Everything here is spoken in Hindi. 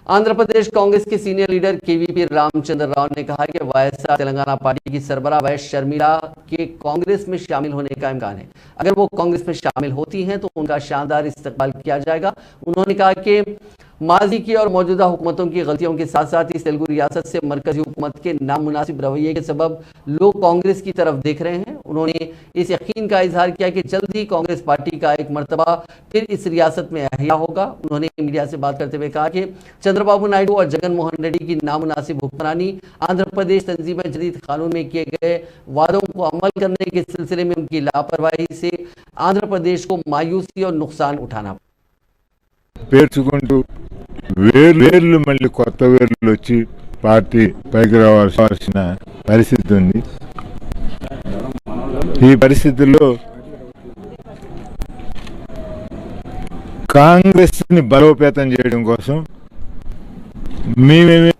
आंध्र प्रदेश कांग्रेस के senior leader KVP Ramchandra Rao ने कहा कि वायएसआर तेलंगाना पार्टी की सरबराह वैएस शर्मिला के कांग्रेस में शामिल होने का इम्कान है। अगर वो कांग्रेस में शामिल होती हैं तो उनका शानदार इस्तकबाल किया जाएगा। उन्होंने कहा कि माजी की और मौजूदा हुकूमतों की गलतियों के साथ साथ इस तेलुगु रियासत से मरकजी हुकूमत के नामुनासिब रवैये के सबब लोग कांग्रेस की तरफ देख रहे हैं। उन्होंने इस यकीन का इजहार किया कि जल्द ही कांग्रेस पार्टी का एक मरतबा फिर इस रियासत में अहिया होगा। उन्होंने मीडिया से बात करते हुए कहा कि चंद्रबाबू नायडू और जगन मोहन रेड्डी की नामुनासिब हुक्मरानी आंध्र प्रदेश तंजीम जदीद कानून में किए गए वादों को अमल करने के सिलसिले में उनकी लापरवाही से आंध्र प्रदेश को मायूसी और नुकसान उठाना పేర్చుకుంటూ వేర్లు మళ్ళీ కొత్త వేర్లు వచ్చి పార్టీ పైకి రావాల్సిన పరిస్థితి ఉంది। ఈ పరిస్థితుల్లో కాంగ్రెస్ ని బలోపేతం చేయడం కోసం మేమేమి